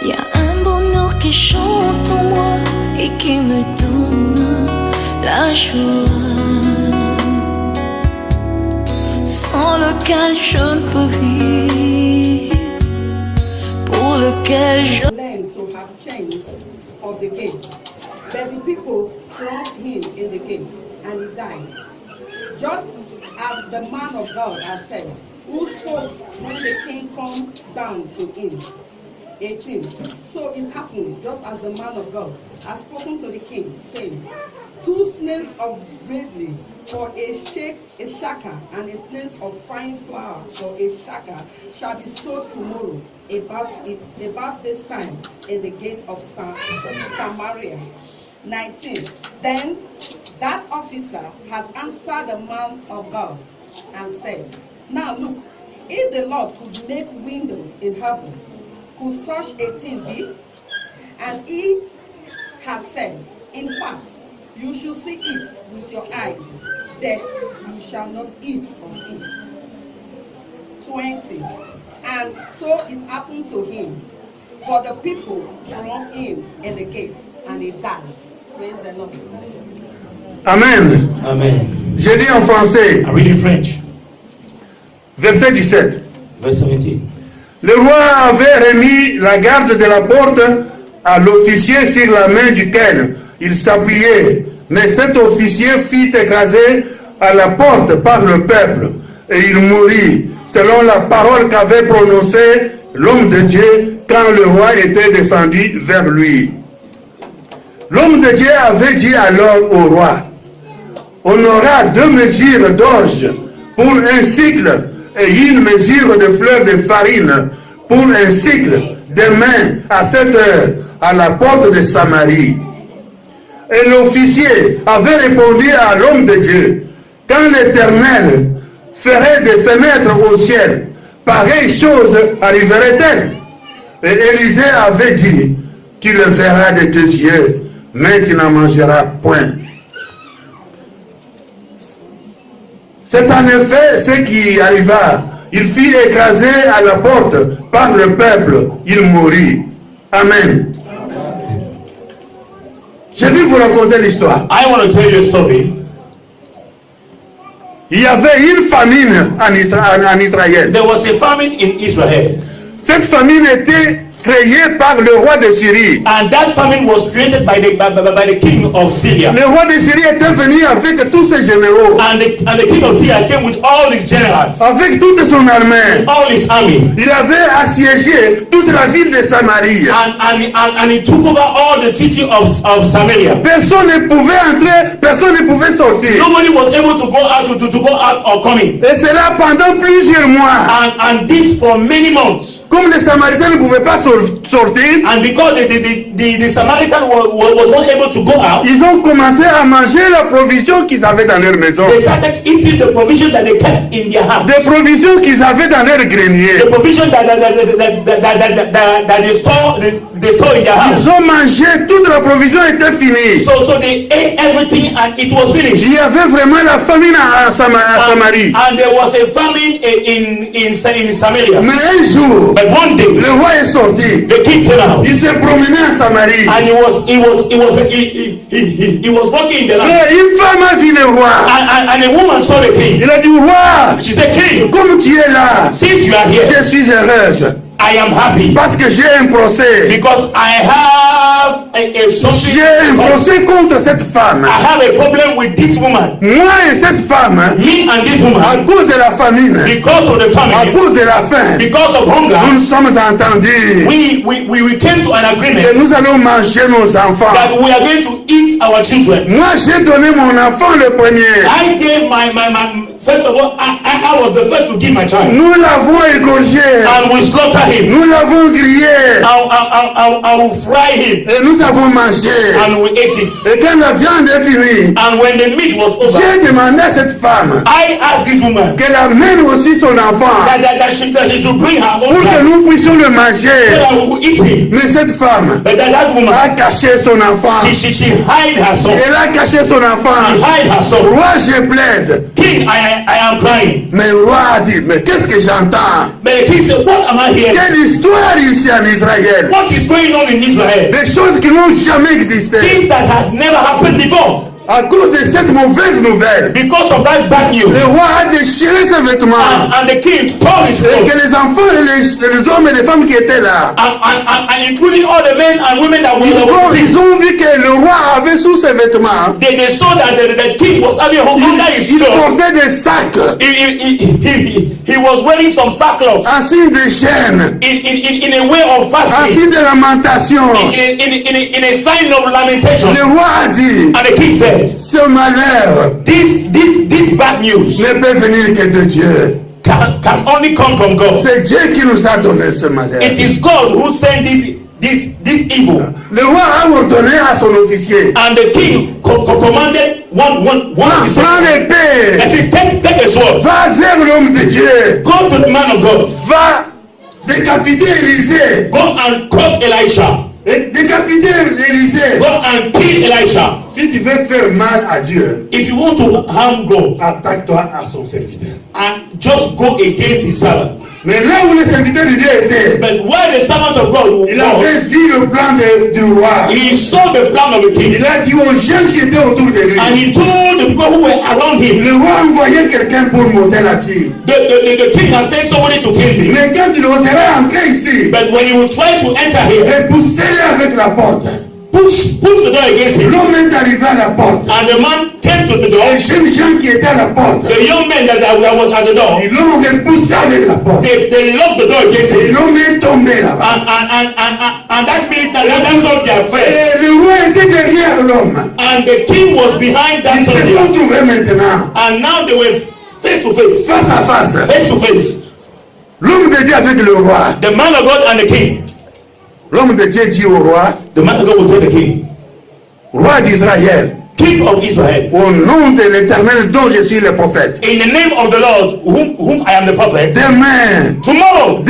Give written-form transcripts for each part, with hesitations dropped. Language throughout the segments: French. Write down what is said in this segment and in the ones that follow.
Y a un bonheur qui chante en moi et qui me donne la joie, sans lequel je ne peux vivre, pour lequel je... Learn to have change of the gate, but the people thrust him in the gate, and he died. Just as the man of God has said, who spoke when the king come down to him. 18. So it happened, just as the man of God has spoken to the king, saying, 2 snails of barley for a shekel, and a snail of fine flour for a shekel shall be sold tomorrow about this time in the gate of Samaria. 19. Then that officer has answered the man of God and said, now look, if the Lord could make windows in heaven, could such a thing be? And he has said, in fact, you should see it with your eyes, that you shall not eat of it. 20. And so it happened to him, for the people drove him in the gate, and he died. Praise the Lord. Amen. Amen. Je lis en français. I read in French. Verset 17. Verse 17. Le roi avait remis la garde de la porte à l'officier sur la main duquel il s'appuyait. Mais cet officier fut écrasé à la porte par le peuple et il mourut, selon la parole qu'avait prononcée l'homme de Dieu quand le roi était descendu vers lui. L'homme de Dieu avait dit alors au roi, on aura 2 mesures d'orge pour un cycle et 1 mesure de fleurs de farine pour un cycle, demain à 7 heures à la porte de Samarie. Et l'officier avait répondu à l'homme de Dieu, quand l'Éternel ferait des fenêtres au ciel, pareille chose arriverait-elle? Et Élisée avait dit, tu le verras de tes yeux, mais tu n'en mangeras point. C'est en effet ce qui arriva. Il fut écrasé à la porte par le peuple. Il mourut. Amen. Je vais vous raconter l'histoire. I want to tell you a story. Il y avait une famine en Israël. There was a famine in Israel. Cette famine était créée par le roi de Syrie. And that famine was created by the king of Syria. Le roi de Syrie était venu avec tous ses généraux. And the king of Syria came with all his generals. Avec toute son armée. All his army. Il avait assiégé toute la ville de Samarie. And he took over all the city of Samaria. Personne ne pouvait entrer, personne ne pouvait sortir. Nobody was able to go out or come in. Et cela pendant plusieurs mois. And this for many months. Comme les Samaritains ne pouvaient pas sortir, and because the Samaritan was not able to go out, ils ont commencé à manger la provision qu'ils avaient dans leur maison. They started eating the provision that they kept in their house. Des provisions qu'ils avaient dans leur grenier. The provision that they store in their house. Ils ont mangé, toute la provision était finie. So they ate everything and it was finished. Il y avait vraiment la famine à Samarie. And there was a famine in Samaria. Mais un jour, but one day, le roi est sorti. The king came out. Il s'est promené en Samarie. And he was walking in the land. Et une femme a vu le roi. And a woman saw the king. Il a dit, roi, she said, king, comme tu es là, since you are here, je suis heureuse. I am happy. Parce que j'ai un procès. Because I have j'ai un procès contre cette femme. I have a problem with this woman. Moi et cette femme. Me and this woman. À cause de la famine. Because of the famine. À cause de la faim. Because of hunger. Nous nous sommes entendus. We came to an agreement. Et nous allons manger nos enfants. That we are going to eat our children. Moi j'ai donné mon enfant le premier. I gave my first of all, I was the first to give my child. Nous l'avons égorgé. And we slaughtered him. Nous l'avons grillé. I will fry him. Et nous avons mangé. And we ate it. Et quand la viande est finie, and when the meat was over, j'ai demandé à cette femme, I asked this woman, qu'elle amène aussi son enfant, that she should bring her own pour que nous puissions le manger. So that we will eat him. Mais cette femme that woman, a caché son enfant. She hid her son. Elle a caché son enfant. She hid her son. Roi, je plaide. King, I I am crying. Mais le roi a dit, mais qu'est-ce que j'entends? But the king said, what am I hearing? Quelle histoire ici en Israël? What is going on in Israel? Des choses qui n'ont jamais existé. Things that has never happened before. À cause de cette mauvaise nouvelle, Because of that bad news. le roi a déchiré ses vêtements. And the king tore his Et clothes. que les enfants et les hommes et les femmes qui étaient là, And including all the men and women that were ils ont vu que le roi avait sous ses vêtements, they saw that the king was having under his il clothes. portait des sacs He was wearing some sackcloth en signe de gêne, in a way of en fasting, signe de lamentation. in a sign of lamentation. Le roi a dit, And the king said, ce malheur this bad news ne peut venir que de Dieu. can only come from God. C'est Dieu qui nous a donné ce malheur. It is God who sent this evil. Le roi a ordonné à son officier, And the king commanded one of his prends l'épée, and said, take a sword, va vers l'homme de Dieu, go to the man of God, va décapiter Élisée, go and cut Elisha, et décapiter Élisée. go and kill Elisha. Si tu veux faire mal à Dieu, If you want to harm God, attaque-toi à son serviteur. and just go against his servant. Mais là où le serviteur de Dieu était, But where the servant of God il avait was, vu le plan du roi. he saw the plan of the king, Il a dit aux gens qui étaient autour de lui, and he told the people who were around him, le roi envoyait quelqu'un pour monter la fille. the king has sent somebody to kill me. Mais quand il oserait entrer ici, But when he will try to enter here, et pousser-le avec la porte. push the door against him. L'homme est arrivé à la porte. And the man came to the door. Les jeunes gens qui étaient à la porte, The young man that was at the door, ils l'ont repoussé avec la porte. they locked the door against Et him. l'homme est tombé là-bas. And that military, that soldier fell. Et le roi était derrière l'homme. And the king was behind that Ils se sont soldier. trouvés maintenant And now they were face to face. face à face. Face to face. L'homme de Dieu avec le roi. The man of God and the king. L'homme de Dieu dit au roi, The man of God will tell the king, roi d'Israël, King of Israel, au nom de l'Éternel dont je suis le prophète, in the name of the Lord, whom I am the prophet, demain, tomorrow,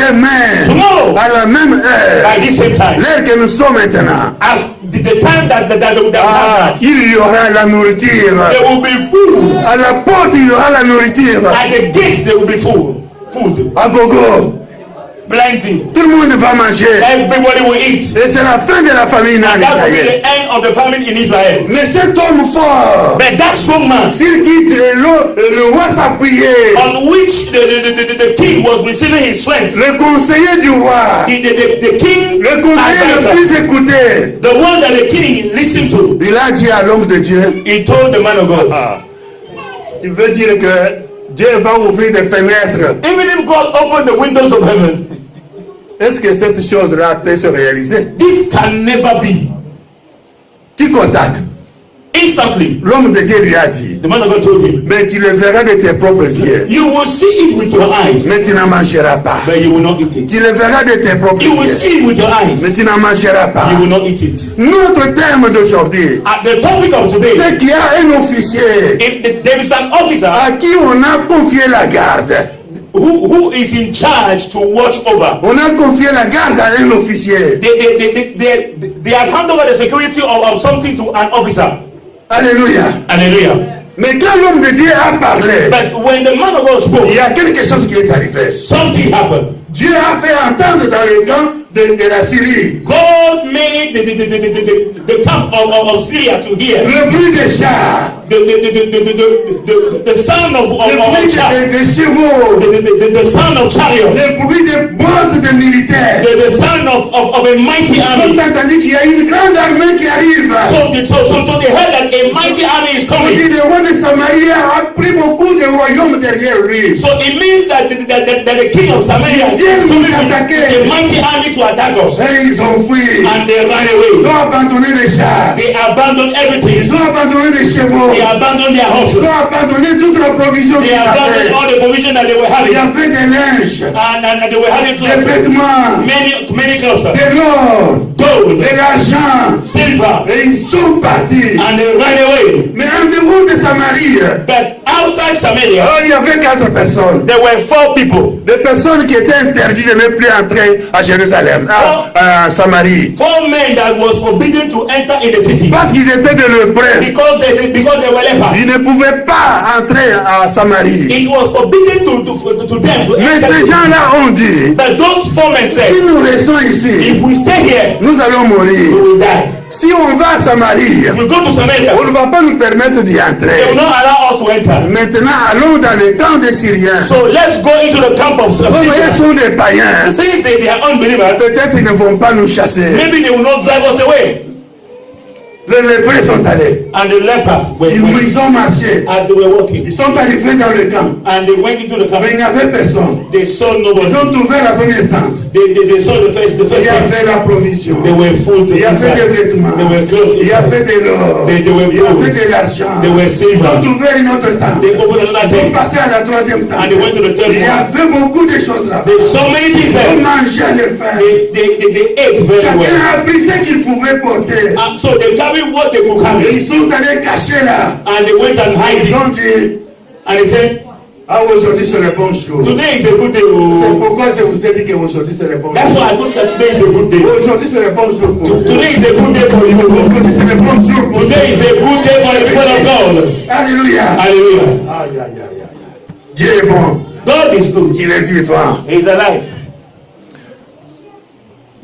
à la même heure, by this same time, l'heure que nous sommes maintenant, as the time that il y aura la nourriture. there will be food. À la porte, il y aura la nourriture. At the gate there will be food. À gogo, Plenty. tout le monde va manger. Everybody will eat. Et c'est la fin de la famine en And that will be Israël. the end of the famine in Israel. Mais cet homme fort, But that strong man sur qui le roi s'appuyait, on which the king was receiving his strength, le conseiller du roi, the king, le conseiller le plus écouté, the one that the king listened to, il a dit à l'homme de Dieu, he told the man of God, tu veux dire que Dieu va ouvrir des fenêtres. even if God opened the windows of heaven, Est-ce que cette chose-là peut se réaliser? this can never be. Qui contacte? Instantly, L'homme de Dieu lui a dit, the man of God told him, mais tu le verras de tes propres yeux, you will see it with your eyes, mais tu n'en mangeras pas. but you will not eat it. Tu le verras de tes propres You will yeux, see it with your mais eyes, tu n'en mangeras pas. you will not eat it. Notre thème d'aujourd'hui, At the topic of today, c'est qu'il y a un officier there is an officer à qui on a confié la garde. who is in charge to watch over. On a confié la garde à un officier. They have handed over the security of something to an officer. Alléluia. Hallelujah. Mais quand l'homme de Dieu a parlé, But when the man of God spoke, il y a quelque chose qui est arrivé. something happened. Dieu a fait entendre dans le camp de la Syrie God made the camp of Syria to hear le bruit des chars, the sound of le bruit chariot, des chevaux, the sound of chariot, le bruit des bottes de militaires. the sound of a mighty Ils army. ont entendu qu'il y a une grande armée qui arrive. So they heard that a mighty army is On dit coming. le roi de Samarie a pris beaucoup de royaumes derrière lui. So it means that the king of Samaria is coming with a mighty army to attack us. Et ils ont fui. And they ran Ils away. ont abandonné les chars. They abandoned everything. Ils ont abandonné les chevaux. They abandoned their Ils horses. ont abandonné toute la provision They qu'ils abandoned avaient. all the provision that they were Il y having. avait des linges, And they were having des clothes. vêtements, Many clothes. de l'or, Gold. de l'argent. Silver. Et ils sont partis. And they ran away. Mais en dehors de Samarie, But outside Samaria, Alors, il y avait 4 personnes. there were 4 people. Des personnes qui étaient interdites de ne plus entrer à Jérusalem, à Samarie. 4 men that was forbidden to enter in the city. Parce qu'ils étaient de lépreux. Because they were lepers. Ils ne pouvaient pas entrer à Samarie. It was forbidden to them to Mais enter. ces gens-là ont dit, But those 4 men si said, nous restons ici, if we stay here, nous allons we mourir. will die. Si on va à Samarie, If we go to Samaria, on ne va pas nous permettre d'y they will entrer. not allow us to enter. Maintenant, allons dans le camp des Syriens. So let's go into the camp of Comme ils Syria. sont des païens, Since they are unbelievers, peut-être ils ne vont pas nous chasser. maybe they will not drive us away. Les lépreux sont allés. And the lepers were Ils ont marché. as they were walking, Ils sont arrivés dans le camp. and they went into the camp. Mais il n'y avait personne. They saw Ils nobody. ont trouvé la première tente. They saw the first Il y tent. avait la provision. They were food Il y avait inside. des vêtements. They were clothes Il y inside. avait de l'or. They were Il y avait gold. de l'argent. They were Ils silver. ont trouvé une autre tente. They opened another Ils sont tent. passés à la troisième tente. And they went to the third Il y one. avait beaucoup de choses là-bas. There's so many things Ils ont there. mangé à leur faim. They ate very Chacun well. a pris ce qu'il pouvait porter. So they carried what they could Et carry. ils sont allés cacher là. And they went and hid Ils it. ont dit, And they said, ah aujourd'hui c'est le bon jour. today is a good day. C'est Oh. pourquoi je vous ai dit qu'aujourd'hui c'est le bon That's jour. why I told you that today is a good day. Aujourd'hui c'est le bon jour pour vous. Today is a good day for you. Aujourd'hui c'est le bon jour pour Today is vous. a good day for the people of God. Alléluia. Hallelujah. Aïe, aïe, aïe, aïe. Dieu est bon. God is good. Il est vivant. He is alive.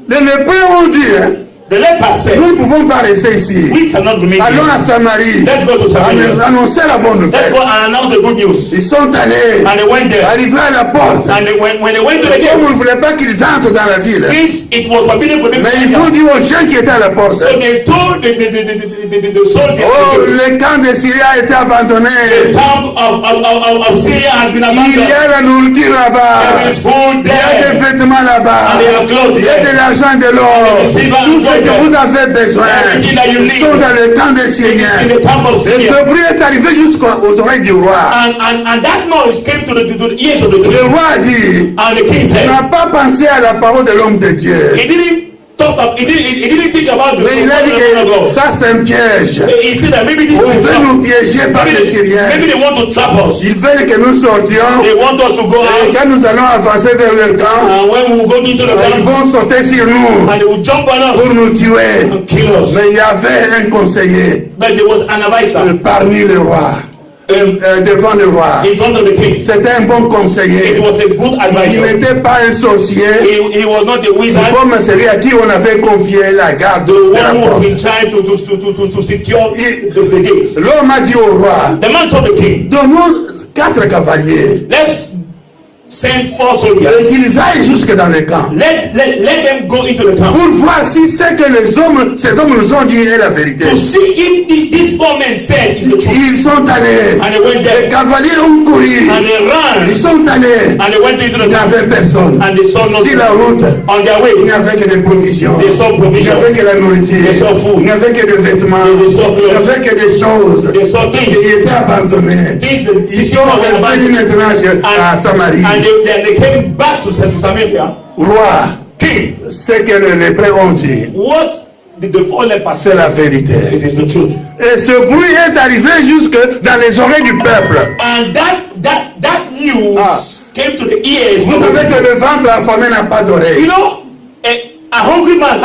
Les lépreux ont dit, hein, The lepers said, nous ne pouvons pas rester ici. we cannot remain Allons here. à Samarie. Let's go to Samaria. Annoncer la bonne Let's nouvelle. go and announce the good news. Ils sont allés, And they went there. arrivés à la porte. And when they went to the Comme on gate, ne voulait pas qu'ils entrent dans la ville. since it was forbidden for them to Mais ils ont enter, dit aux gens qui étaient à la porte, so they told the soldiers, oh, the le camp de Syrie a été abandonné. camp of Syria has been Il y abandoned. a la nourriture là-bas. There is food Il y a des there. vêtements là-bas. And there are clothes Il y a de there. l'argent, de l'or. And the silver and Tout ce que gold. vous avez besoin. Everything that you Ils need. sont dans le camp des Syriens. In the camp of Et Syria. ce bruit est arrivé jusqu'aux oreilles du roi. And that noise came to the ears of the Le king. roi a dit, And the king il said, n'a pas pensé à la parole de l'homme de Dieu. he didn't talk of, he didn't think about the Mais il a dit word of que God. ça c'est un piège. He said that maybe this On is a veut trap. nous piéger par les Syriens. Maybe they want to trap us. Ils veulent que nous sortions. They want us to go Et out. quand nous allons avancer vers le camp, And when we will go into the ils camp, vont sauter sur nous and they will jump on us pour nous tuer. and kill us. Mais il y avait un conseiller But there was an advisor parmi les rois, devant le roi. in front of the king. C'était un bon It conseiller. was a good Il advisor. n'était pas un sorcier, He was not a wizard. comme celui à qui on avait confié la garde The de la one who was porte. in charge to secure the gates. L'homme a dit au roi, The man told the king, donne-nous 4 cavaliers let's send 4 soldiers. et qu'ils aillent jusque dans le camp Let them go into the camp pour voir si ce que ces hommes nous ont dit est la vérité. to see if these 4 men said is the truth. Ils sont allés, And they went les there cavaliers ont couru, and they ran ils sont allés, and they went into il the n'y camp avait personne. and they saw Sur nothing la route, on their il way. n'y avait que des provisions, They saw il n'y provision. avait que la nourriture, They saw food. il n'y avait que des vêtements, They saw il n'y clothes. avait que des choses. They saw things. Ils étaient abandonnés. Ils sont revenus maintenant à Samarie. And they came back to Samaria. Roi, King, ce que les lépreux ont dit, what did the 4 lepers say? c'est la vérité. It is the truth. Et ce bruit est arrivé jusque dans les oreilles du peuple. And that news came to the ears. Vous savez que le ventre affamé n'a pas d'oreille. You know, a hungry man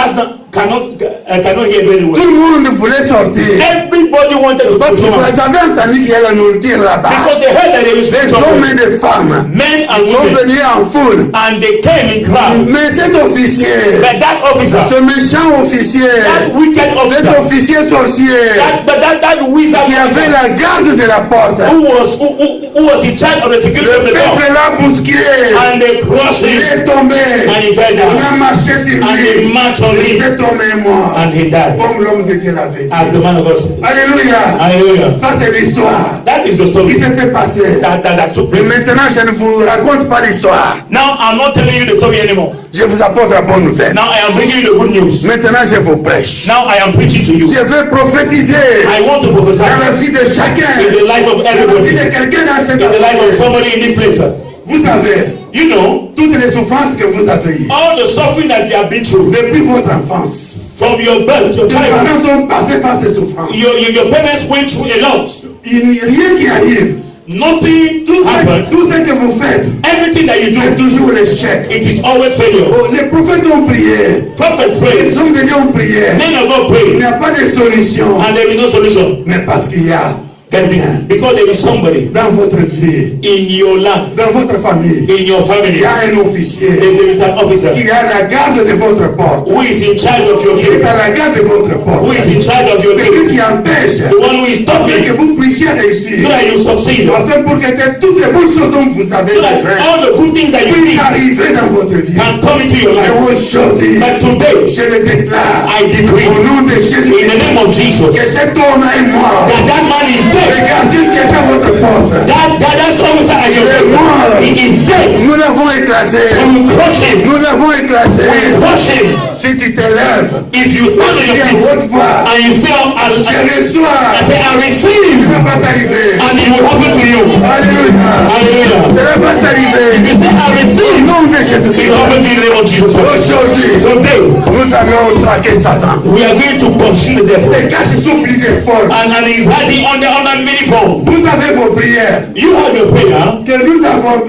cannot hear very Tout well. le monde voulait sortir. Everybody wanted to go Parce to que vous home avez entendu qu'il y a la nourriture là-bas. because they heard that there is Les food hommes somewhere. et des femmes Men and sont women, venus en foule. and they came in crowds. Mais cet officier, But that officer, ce méchant officier, that wicked cet officer, officier sorcier that wizard qui avait la garde de la porte, who was in charge of the security le of the door, peuple l'a bousculé. and they crushed Il him est tombé. and he fell On a down marché sur and they lui. marched on Il him est tombé mort. and he died Comme l'homme de Dieu l'avait dit. as the man of God said. Alléluia. Hallelujah. Ça c'est l'histoire That is the qui story s'était passée. that took Mais place. maintenant je ne vous raconte pas l'histoire. Now I'm not telling you the story anymore. Je vous apporte la bonne nouvelle. Now I am bringing you the good news. Maintenant je vous prêche. Now I am preaching to you. Je veux prophétiser I want to prophesy dans la vie de chacun, in the life of dans la vie everybody, de quelqu'un dans cette in the life of assemblée. somebody in this place. Vous savez, You know, toutes les souffrances que vous avez eues all the suffering that you have been through depuis votre enfance, from your birth, your vos childhood, parents sont passés par ces souffrances. your parents went through a lot. Il n'y a rien qui arrive nothing happened. Tout ce que vous faites, Everything that you c'est do, toujours l'échec. it is always failure. Oh, les prophètes ont prié. Prophet Les prays, hommes de Dieu ont prié. men of God Il n'y pray, a pas de solution. and there is no solution. Mais parce qu'il y a quelqu'un Because there is somebody dans votre vie, in your land, dans votre famille, in your il family, y a un officier if there is an officer qui a la garde de votre porte. who is in charge of your Il est gate, à la garde de votre porte. who is in charge of your C'est lui gate, qui empêche the one who is afin que stopping vous puissiez so réussir. that you succeed, so Afin pour que toutes les bonnes choses dont vous avez that besoin all the good things that you puissent need arriver dans votre vie. can come into your Et life. aujourd'hui, But today, je le déclare I decree au nom de Jésus in the name of Jesus que cet homme est mort. that man is dead. Regardez qui est à votre porte. That officer at your gate, he is dead. Nous l'avons écrasé. We will crush him. Nous l'avons écrasé. We will crush him. Si tu te lèves, If you stand on your dis à feet haute voix, and you say, je I reçois. say, I Ça receive, ne va pas t'arriver. and it will happen to you. Alléluia. Hallelujah. Ça ne va pas t'arriver. If you say, I Au receive, nom de it Jésus-Christ. will happen to you in the name of Jesus Christ. Aujourd'hui, Today, nous allons traquer Satan. we are going to pursue the devil. C'est caché sous plusieurs formes. And he's hiding under many forms. Vous avez vos prières You have a prayer que nous avons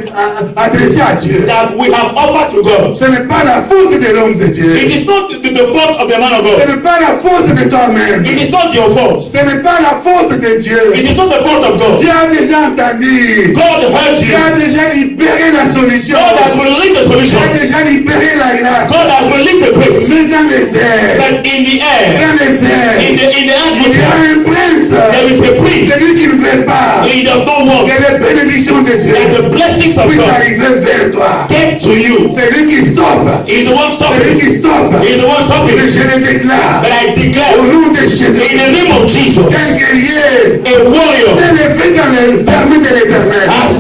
adressées à Dieu. that we have offered to God. Ce n'est pas la faute de l'homme de Dieu. It is not the fault of the man of Ce God. n'est pas la faute de toi-même. It is not your fault. Ce n'est pas la faute de Dieu. It is not the fault of God. Dieu a déjà entendu. God heard Dieu you. a déjà libéré la solution. God has released the Dieu solution. a déjà libéré la grâce. God has released the grace. Mais dans les airs, But in the air, dans les airs, in the il y a atmosphere, un prince. there is a priest. Celui qui ne veut pas He does not want que les bénédictions de Dieu that the blessings of puissent God arriver vers toi. get to you. Celui qui stoppe. He is the one Celui stopping. qui stoppe. He is the one stopping. Je le déclare. But I declare Au nom de in Jésus. the name of Jesus, Un guerrier a warrior s'est levé dans le permis de l'éternel. has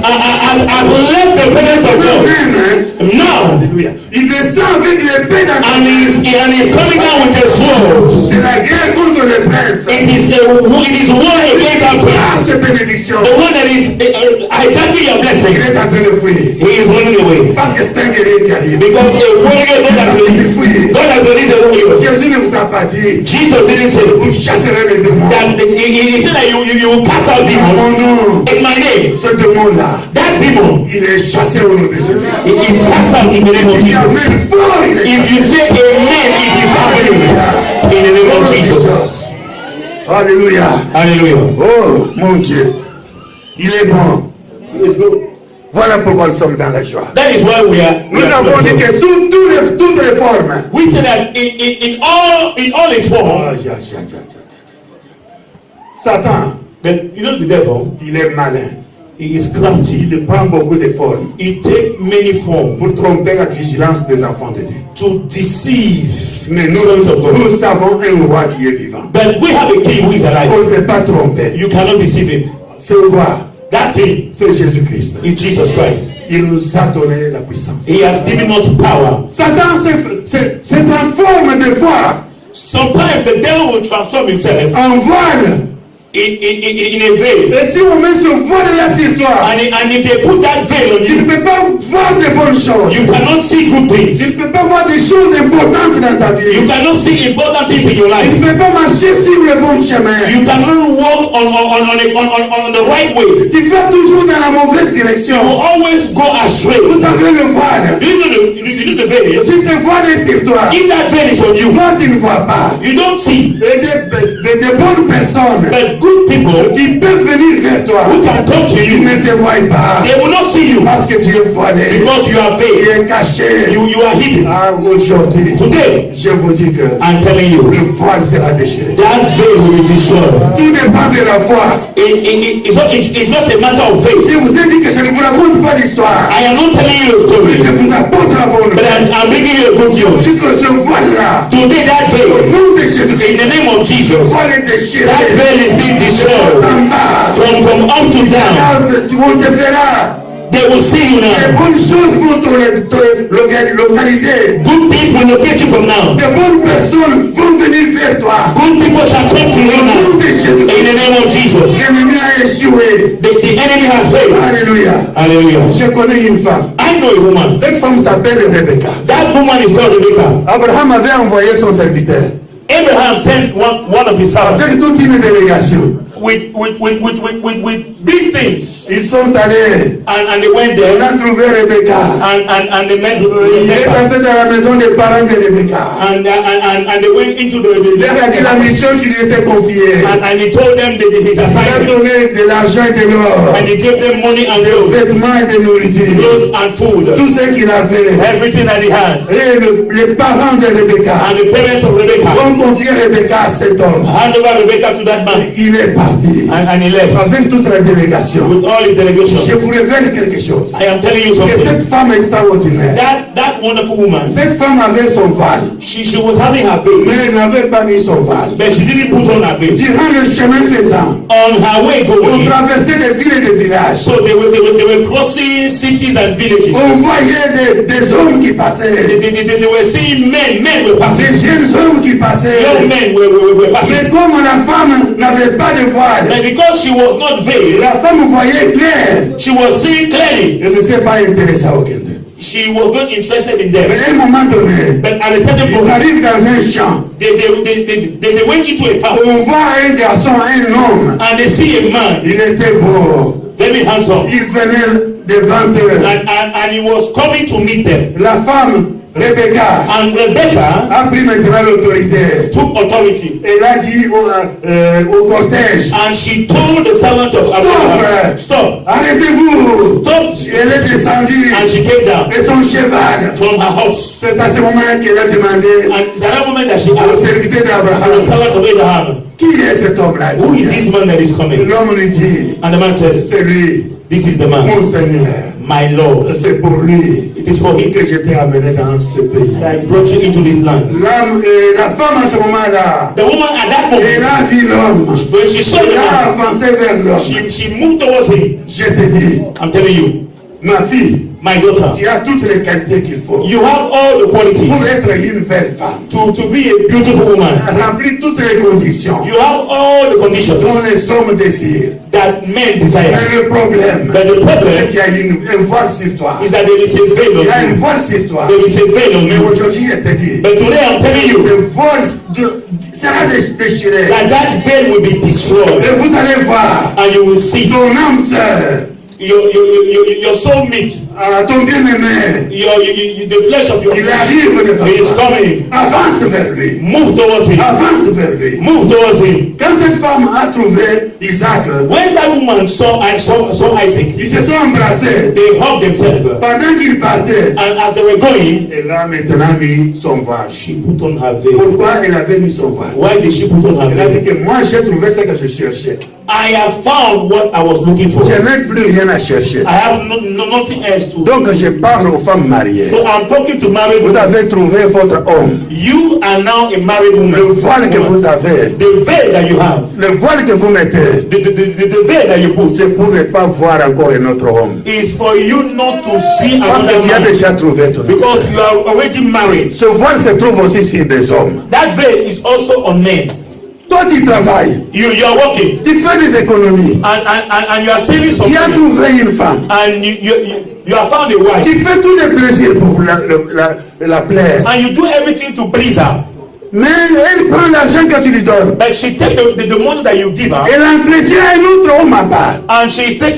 left the presence of God. Amen. Now, Alléluia. Il descend avec l'épée dans sa and main. he's coming down with a sword. C'est la guerre contre le prince. It is war against that Ah, prince. cette bénédiction. The one that is hijacking your Il blessing. est en train de fuir. He is running away. Parce que c'est un guerrier qui arrive. Because a warrior God has released. God has released a warrior. Jésus ne vous a pas dit, Jesus didn't say vous chasserez les démons. that he said that you will cast out Mon demons nom, in my name. ce démon-là, That demon, il est chassé au nom de Jésus. he is cast out in the name of Il y a Jesus. même fort, il est If you say amen, it is happening in the name of Jesus. Alléluia. Hallelujah. Oh, mon Dieu. Il est bon. Voilà pourquoi nous sommes dans la joie. That is why we are. Nous avons dit que sous toutes les formes. We say that in all its form, Satan, that you know the devil, il est malin. he is crafty. Il prend beaucoup de formes He takes many forms pour tromper la vigilance des enfants de Dieu. to deceive Mais sons of God. nous avons un roi qui est vivant. But we have a king who is alive. On ne peut pas tromper. You cannot deceive him. Ce roi, That king c'est Jésus-Christ. is Jesus Christ. Il nous a donné la puissance. He has given us power. Satan se transforme des fois Sometimes the devil will transform himself en voile. in a veil. Et si on met ce voile-là sur toi, And if they put that veil on tu ne you, peux pas voir de bonnes choses. you cannot see good Tu things. ne peux pas voir des choses importantes dans ta You vie. cannot see important things in your Tu life. ne peux pas marcher sur le bon chemin. You cannot walk on the right way. Tu vas toujours dans la mauvaise You direction. will always go astray. Vous avez le voile. Do you know the veil? Si ce voile est sur toi, If that veil is on you, toi tu ne vois pas. you don't see. Et des bonnes personnes But good people qui peuvent venir vers toi, who can come to ils you, ne te voient pas. they will not see you Parce que tu es voilé. because you are Tu veiled. es caché. You are hidden. Ah, aujourd'hui, Today, je vous dis que I'm telling you, le voile sera déchiré. that veil will be destroyed. Tout dépend de la foi. It's just a matter of Je faith. vous ai dit que je ne vous raconte pas l'histoire. I am not telling you a story, Je vous apporte la bonne but nouvelle. I'm bringing you a good news. Si que ce voile-là, Today, that au veil, nom de in Jésus-Christ, the name of le Jesus, voile est déchiré. that veil is being destroyed En bas, from up to down. on te verra. They will see you Les now. bonnes choses vont te localiser. Good things will locate you from now. De bonnes personnes vont venir vers toi. Good people shall come to you Au nom now. de Jésus-Christ, In the name of Jesus. l'ennemi a échoué. The enemy has failed. Alléluia. Hallelujah. Je connais une femme. I know a woman. Cette femme s'appelle Rebecca. That woman is called Rebecca. Abraham avait envoyé son serviteur Abraham sent one of his servants avec toute une délégation. with big things. Ils sont allés. And they went On there a trouvé Rebecca. and they met Il est Rebecca. entré dans la maison des parents de Rebecca. And they went into Il leur a dit la mission qui lui était confiée. and he told them that his Il a assignment. donné de l'argent et de l'or, And he gave them money and des clothes vêtements et de nourriture. and food. Tout ce qu'il avait. Everything that he had. Et les parents de Rebecca And the parents of Rebecca ont confié Rebecca à cet homme. hand over Rebecca to that man. Il est parti And he left avec toute la délégation. with all his Je delegation. vous révèle quelque chose. I am telling you Que something. cette femme extraordinaire, That wonderful woman, cette femme avait son val, she was having her baby, mais elle n'avait pas mis son val. but she didn't put on her baby. Durant le chemin faisant, On her way on going, traversait des villes et des villages. so they were crossing cities and villages. On voyait des hommes qui passaient, They were seeing men were passing. des jeunes hommes qui passaient. Young men were passing. Mais comme la femme n'avait pas de voile, But because she was not veiled, la femme voyait clair. she was seeing clearly. Elle ne s'est pas intéressée à aucun d'eux. She was not interested in Mais them. à un moment donné, But at a certain ils point, arrivent dans un champ. they went into a farm On voit un garçon, un homme. and they see a man, Il était beau. very handsome, Il venait devant eux. and he was coming to meet them. La femme, Rebecca, And Rebecca a pris maintenant l'autorité. took authority Elle a dit au cortège, and she told the servant of Abraham, stop, arrêtez-vous. stop. Elle est descendue And she came down et son cheval. from her house. C'est à ce moment qu'elle a demandé And it's at that moment that she au asked serviteur the d'Abraham, servant of Abraham, qui est cet homme-là? who is this man that is coming? L'homme lui dit, And the man says, c'est lui, this is the man, mon Seigneur. my Lord. C'est pour lui It is for him que je t'ai amené dans ce pays. that I brought you into this land. La femme à ce moment-là, The woman at that elle moment, a vu l'homme. when she saw the Elle a man, avancé vers l'homme. she moved towards him. Je te dis, I'm telling you, ma fille, my daughter, tu as toutes les qualités qu'il faut you have all the pour qualities être une belle femme. to be a beautiful woman. Remplis toutes les conditions You have all the dont conditions les hommes désirent. that men desire. Mais le problème, But the c'est problem qu'il y a un voile sur toi. is that there is a veil Il y a on un you. voile sur toi. There is a veil on Mais you. aujourd'hui, je te dis, But today I'm telling you ce voile sera déchiré. that veil will be destroyed. Et vous allez voir And you will see ton âme sœur, your soul meat, ton bien-aimé, the flesh of your il flesh arrive devant is toi. coming. Avance vers lui. Move towards him. Avance vers lui. Move towards him. Quand cette femme a trouvé Isaac, When that woman saw Isaac, ils se sont embrassés. they hugged themselves. Pendant qu'ils partaient, And as they were going, elle a maintenant mis son voile. she put on her veil. Pourquoi elle avait mis son voile? Why did she put on her Elle a dit veil? que moi j'ai trouvé ce que je cherchais. I have found what I was looking for. Je n'ai plus rien à chercher. I have nothing else to do. Donc je parle aux femmes mariées. So I'm talking to married Vous women. avez trouvé votre homme. You are now a married Le woman. voile que vous avez, The veil that you have, le voile que vous mettez, the veil that you put, c'est pour ne pas voir encore un autre homme. is for you not to see Parce another que tu as man. déjà trouvé ton homme. Because you are already married. Ce voile se trouve aussi sur des hommes. That veil is also on men. Toi tu travailles, You are working tu fais des économies, and you are saving some tu as money. trouvé une femme, And you have found a wife. tu fais tous les plaisirs pour la plaire. And you do everything to please her. Mais elle prend l'argent que tu lui donnes. But she take the money that you give her, Elle entretient un autre homme à part. and she is take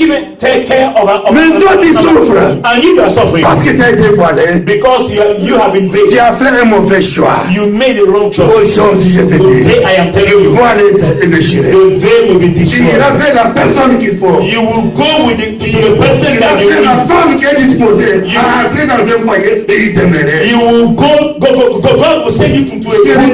care of her. Mais toi tu souffres And you are suffering parce que tu as été voilé. because you have been Tu veiled. as fait un mauvais choix. You made a wrong choice. Aujourd'hui je te dis, Today I am telling le you, voile est déchiré. the veil will be Tu iras destroyed. vers la personne qu'il faut. You will go with to the person Tu that iras you vers la need. femme qui est disposée à entrer dans un foyer et il t'aimerait. You will go. God will send you to a good woman.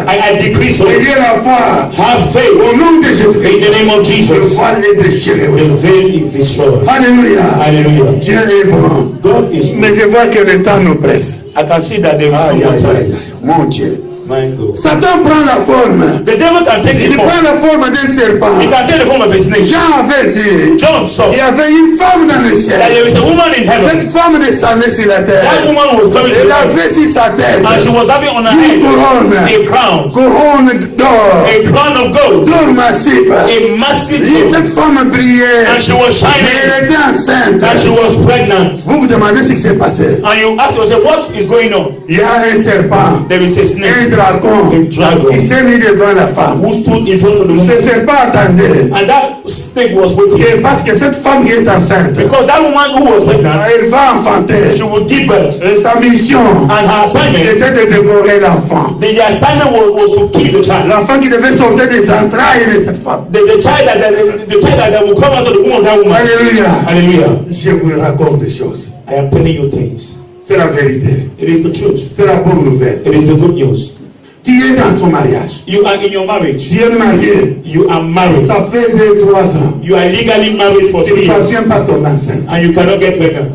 I decree so. Ayez la foi. Have faith Au nom de in Jésus-Christ, the name of le Jesus. voile est déchiré. The veil is destroyed. Alléluia. Hallelujah. Dieu est bon. God is. Mais je vois que le temps nous presse. I can see that there is Aïe, no more aïe, aïe, time. aïe. Mon Dieu. My God. Satan prend la forme. The devil can take Il the form. prend la forme d'un serpent. He can take the form of a snake. Jean avait vu. John saw Il y avait une femme dans le that ciel. there is a woman in heaven. Cette femme descendait sur la That terre. woman was coming to Elle life, avait sur sa tête and she was having on her une head couronne. a crown, Couronne d'or. a crown of gold, D'or massif. a massive Et gold, cette femme brillait. and she was Mais shining, elle était enceinte. and she was pregnant. Vous vous demandez ce qui s'est passé. And you ask yourself, what is going on? Il y a un serpent, there is a un snake, dragon a dragon, qui s'est mis devant la femme. who stood in front of the Ce woman. serpent attendait And that snake was waiting. que parce que cette femme qui est enceinte, Because that woman who was pregnant, elle va enfanter. she would give birth. Et sa mission And her assignment, était de dévorer l'enfant. the assignment was to kill the child. L'enfant qui devait sortir des entrailles de cette femme. The child that will come out of the womb of that woman. Alléluia. Hallelujah. Je vous raconte des choses. I am telling you things. C'est la vérité. It is the truth. C'est la bonne nouvelle. It is the good news. Tu es dans ton mariage. You are in your marriage. Tu es marié. You are married. Ça fait 2-3 ans. You are legally married for Tu 3 ne years. parviens pas à tomber enceinte. And you cannot get pregnant.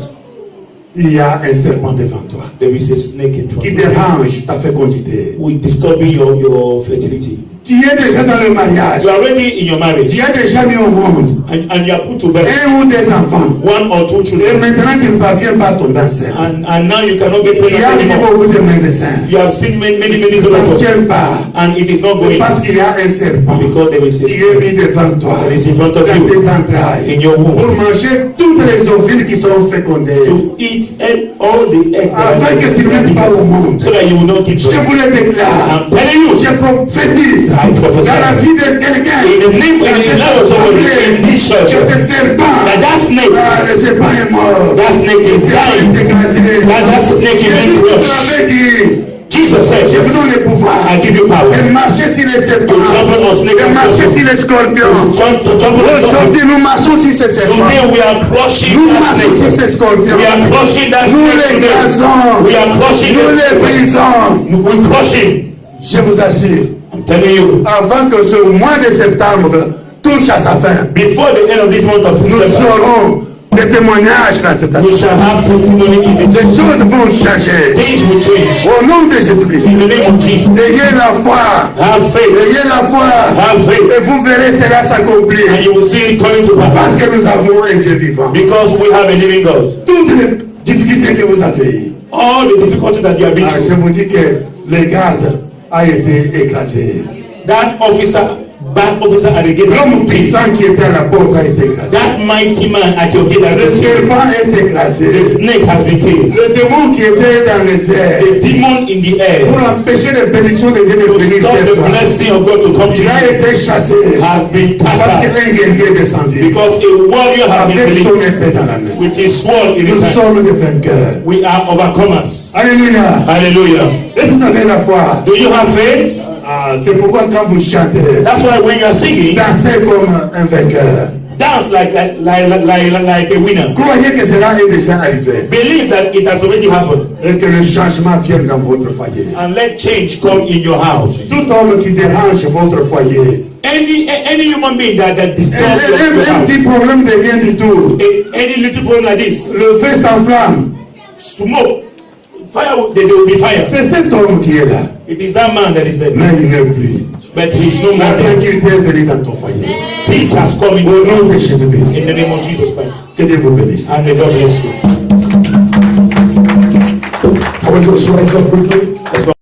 Il y a un serpent devant toi There is a snake in front qui of you. dérange ta fécondité. Who is disturbing your fertility. Tu es déjà dans le mariage. You are already in your marriage. Tu as déjà mis au monde And you are put to bed. un ou des enfants. 1 or 2 Et children. maintenant, tu ne parviens pas à tomber enceinte. And now you cannot get Il y pregnant a vu anymore. beaucoup de médecins. You have seen many Ça ne doctors. tient pas. And it is not going. Parce qu'il y a un serpent Because there is a qui est mis snake devant toi. that is in front of Dans you. tes entrailles. In your Pour womb. manger toutes les ovules qui sont fécondées. To eat all the eggs Afin que tu ne mettes pas au monde. so that you will not give Je birth. vous le déclare. I'm telling you. Je prophétise I prophesy. dans la vie de quelqu'un. In the name of somebody in this church. Que ce serpent, That snake. le serpent est mort. That snake is dying. That snake is being Jésus crushed. avait dit, Jesus said, je vous donne le pouvoir I give you de power marcher sur les serpents, to trample on snakes de and marcher scorpions. sur les scorpions. To trample on scorpions. Aujourd'hui, nous marchons sur ces serpents. Today we are crushing Nous that marchons sur snake. ces scorpions. We are crushing that Nous snake les today. gazons. We are crushing Nous les this. brisons. We crush him. Je vous assure, I'm telling you. avant que ce mois de septembre touche à sa fin, Before the end of this month of nous September, aurons des témoignages dans cette we assemblée. shall have testimony in Les this. choses vont changer. Things will change. Au nom de Jésus-Christ. In the name of Jesus. Ayez la foi. Have faith. Ayez la foi. Have faith. Et vous verrez cela s'accomplir. And you will see it coming to pass. Parce que nous avons un Dieu vivant. Because we have a living God. Toutes les difficultés que vous avez, All the difficulties that you have been je through. vous dis que le garde a été écrasé. That bad officer at the gate. L'homme puissant qui était à la porte a été écrasé. That mighty man at your gate has Le been killed. serpent est écrasé. The snake has been killed. Le démon qui était dans les airs The demon in the pour air empêcher les bénédictions de Dieu de to venir stop vers the toi, blessing of God to come to il a you été chassé has been cast parce out. qu'un guerrier est descendu Because a warrior has been avec son released épée dans la main. with his sword in his Nous hand. sommes des vainqueurs. We are overcomers. Alléluia. Hallelujah. Est-ce que vous avez la foi? Do you have faith? C'est pourquoi quand vous chantez, That's why when you are singing, dansez comme un vainqueur. dance like a winner. Croyez que cela est déjà arrivé Believe that it has already happened. et que le changement vienne dans votre foyer. And let change come in your house. Tout homme qui dérange votre foyer, Any human being that disturbs your un petit house, problème de rien du tout, any little problem like this, le feu s'enflamme. smoke, fire, there will be fire. C'est cet homme qui est là, It is that man that is there. mais il n'est plus. But he is no La more there. tranquillité est venue dans ton foyer. Peace has come into Au your nom de house. Jésus-Christ, In the name of Jesus Christ. que Dieu vous bénisse. And may God bless you. Can we just rise up quickly?